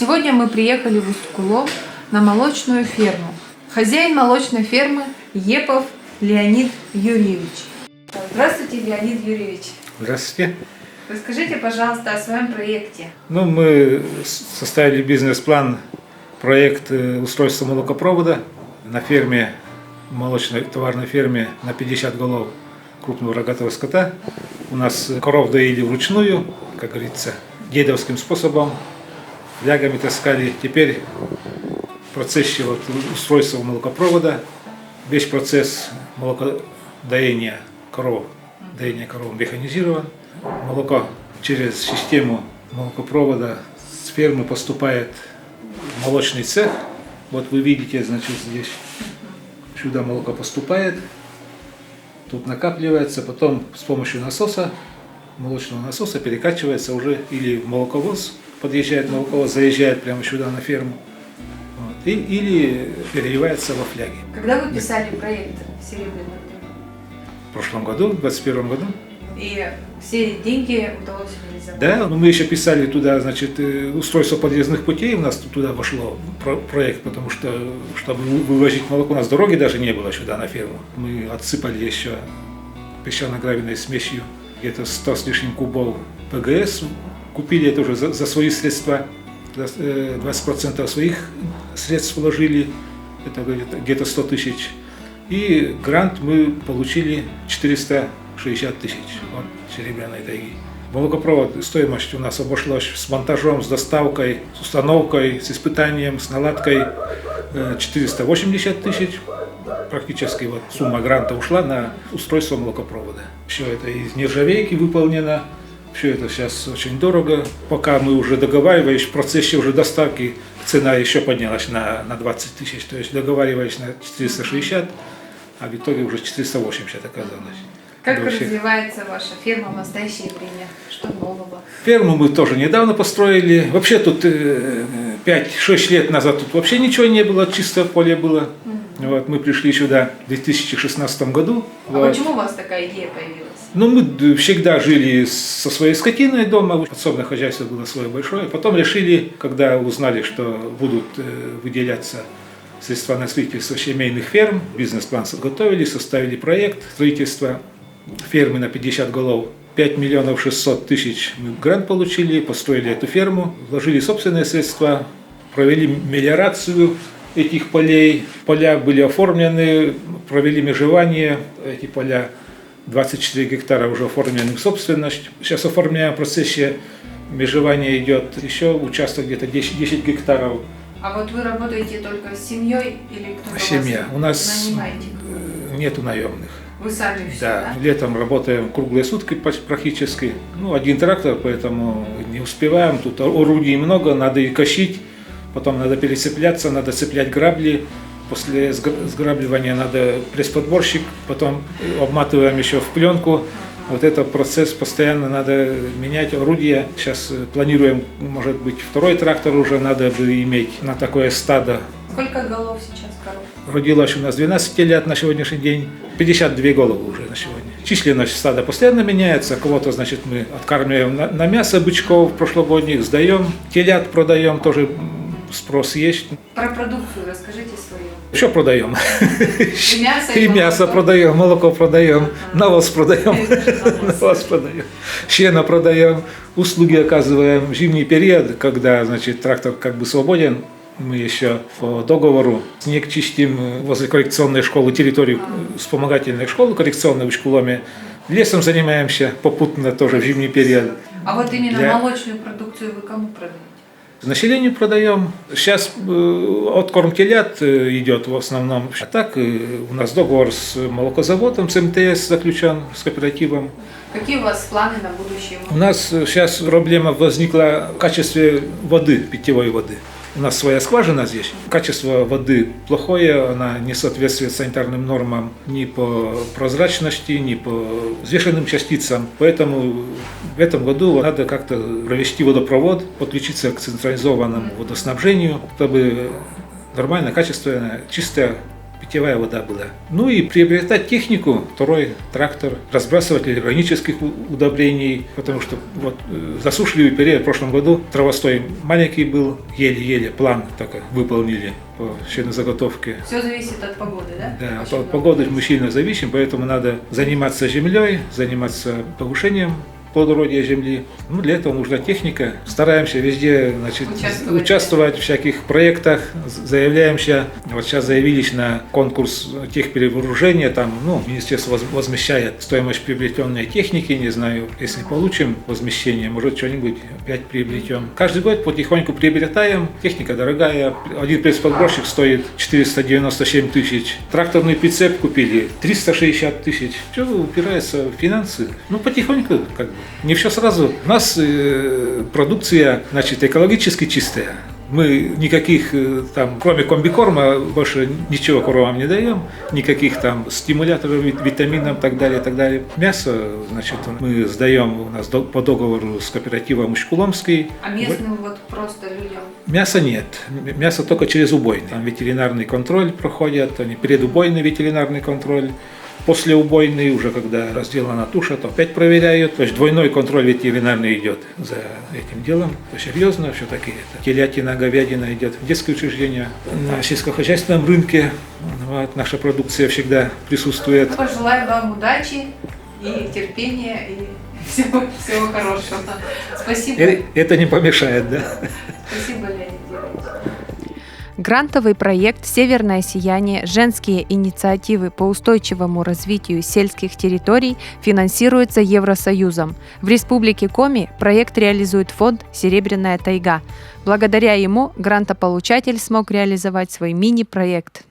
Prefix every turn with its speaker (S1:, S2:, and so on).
S1: Сегодня мы приехали в Усть-Кулом на молочную ферму. Хозяин молочной фермы Епов Леонид Юрьевич. Здравствуйте, Леонид Юрьевич.
S2: Здравствуйте.
S1: Расскажите, пожалуйста, о своем проекте.
S2: Мы составили бизнес-план, проект устройства молокопровода на ферме, молочной товарной ферме на 50 голов крупного рогатого скота. У нас коров доили вручную, как говорится, дедовским способом, флягами таскали. Теперь в процессе устройства молокопровода весь процесс молокодоения коров, механизирован. Молоко через систему молокопровода с фермы поступает в молочный цех. Вот вы видите, значит, здесь сюда молоко поступает, тут накапливается, потом с помощью насоса, молочного насоса перекачивается уже или в молоковоз, подъезжает молоковоз, заезжает прямо сюда на ферму, вот, или переливается во фляги.
S1: Когда вы писали проект «Серебряный дым»?
S2: В прошлом году, в 2021 году. И
S1: все деньги удалось реализовать?
S2: Да, но мы еще писали туда, значит, устройство подъездных путей, у нас туда вошло проект, потому что, чтобы вывозить молоко, у нас дороги даже не было сюда на ферму. Мы отсыпали еще песчано-гравийной смесью где-то 100 с лишним кубов ПГС, купили это уже за свои средства, 20% своих средств вложили, это где-то 100 тысяч. И грант мы получили 460 тысяч от Серебряной тайги. Молокопровод, стоимость у нас обошлась с монтажом, с доставкой, с установкой, с испытанием, с наладкой 480 тысяч. Практически сумма гранта ушла на устройство молокопровода. Все это из нержавейки выполнено, все это сейчас очень дорого. Пока мы уже договаривались, в процессе уже доставки цена еще поднялась на 20 тысяч, то есть договаривались на 460, а в итоге уже 480 оказалось.
S1: Как развивается ваша ферма в настоящее время? Что нового?
S2: Ферму мы тоже недавно построили. Вообще тут 5-6 лет назад тут вообще ничего не было, чистое поле было. Вот, мы пришли сюда в 2016 году.
S1: А почему у вас такая идея появилась?
S2: Мы всегда жили со своей скотиной дома, подсобное хозяйство было свое большое. Потом решили, когда узнали, что будут выделяться средства на строительство семейных ферм, бизнес-план готовили, составили проект строительства фермы на 50 голов. 5 миллионов 600 тысяч мы грант получили, построили эту ферму, вложили собственные средства, провели мелиорацию этих полей. Поля были оформлены, провели межевание, эти поля 24 гектара уже оформлены в собственность. Сейчас оформляем в процессе межевания идет еще участок где-то 10 гектаров.
S1: А вот вы работаете только с семьей или кто-то
S2: Семья. У нас
S1: нанимаете?
S2: Нету наемных.
S1: Вы сами все,
S2: да? Летом работаем круглые сутки практически. Один трактор, поэтому не успеваем. Тут орудий много, надо и косить, потом надо перецепляться, надо цеплять грабли. После сграбливания надо пресс-подборщик, потом обматываем еще в пленку. Вот этот процесс постоянно надо менять орудия. Сейчас планируем, может быть, второй трактор уже надо бы иметь на такое стадо.
S1: Сколько голов сейчас коров?
S2: Родилось у нас 12 телят на сегодняшний день, 52 головы уже на сегодня. Численность стада постоянно меняется, кого-то, значит, мы откармливаем на мясо бычков прошлогодних, сдаем, телят продаем, тоже спрос есть.
S1: Про продукцию расскажите свою.
S2: Все продаем.
S1: И
S2: мясо продаем, молоко продаем, навоз продаем, сено продаем, услуги оказываем. В зимний период, когда, значит, трактор как бы свободен, мы еще по договору снег чистим возле коррекционной школы, территорию вспомогательной школы коррекционной в Усть-Куломе. Лесом занимаемся попутно тоже в зимний период.
S1: А вот именно молочную продукцию вы кому продаете?
S2: Населению продаем. Сейчас откорм телят идет в основном. А так у нас договор с молокозаводом, с МТС заключен, с кооперативом.
S1: Какие у вас планы на будущее?
S2: У нас сейчас проблема возникла в качестве воды, питьевой воды. У нас своя скважина здесь. Качество воды плохое, она не соответствует санитарным нормам ни по прозрачности, ни по взвешенным частицам. Поэтому в этом году надо как-то провести водопровод, подключиться к централизованному водоснабжению, чтобы нормально, качественная, чистая питьевая вода была. Ну и приобретать технику, второй трактор, разбрасыватель органических удобрений, потому что вот засушливый период в прошлом году, травостой маленький был, еле-еле план только выполнили по заготовке.
S1: Все зависит от погоды, да?
S2: Да,
S1: Очень
S2: от погоды мы сильно зависим, поэтому надо заниматься землей, заниматься повышением плодородия земли. Ну, для этого нужна техника. Стараемся везде, значит, участвовать в всяких проектах, заявляемся. Вот сейчас заявились на конкурс техперевооружения, там, ну, министерство возмещает стоимость приобретенной техники, не знаю, если получим возмещение, может, что-нибудь опять приобретем. Каждый год потихоньку приобретаем, техника дорогая, один пресс-подборщик стоит 497 тысяч, тракторный прицеп купили 360 тысяч. Все упирается в финансы. Ну, потихоньку, как бы. Не все сразу. У нас продукция, значит, экологически чистая. Мы никаких там, кроме комбикорма, больше ничего коровам не даем, никаких там стимуляторов, витаминов и так далее, так далее. Мясо, значит, мы сдаем у нас по договору с кооперативом Ушкуломский.
S1: А местным вот просто людям?
S2: Мяса нет. Мясо только через убойный. Там ветеринарный контроль проходят, они предубойный ветеринарный контроль. Послеубойный, уже когда разделана туша, то опять проверяют. То есть двойной контроль ветеринарный идет за этим делом. То серьезно, все-таки это телятина, говядина идет в детское учреждение. На сельскохозяйственном рынке вот, наша продукция всегда присутствует.
S1: Пожелаем вам удачи и терпения, и всего хорошего. Спасибо.
S2: Это не помешает, да?
S1: Спасибо, Леонид Юрьевич.
S3: Грантовый проект «Северное сияние. Женские инициативы по устойчивому развитию сельских территорий» финансируется Евросоюзом. В Республике Коми проект реализует фонд «Серебряная тайга». Благодаря ему грантополучатель смог реализовать свой мини-проект.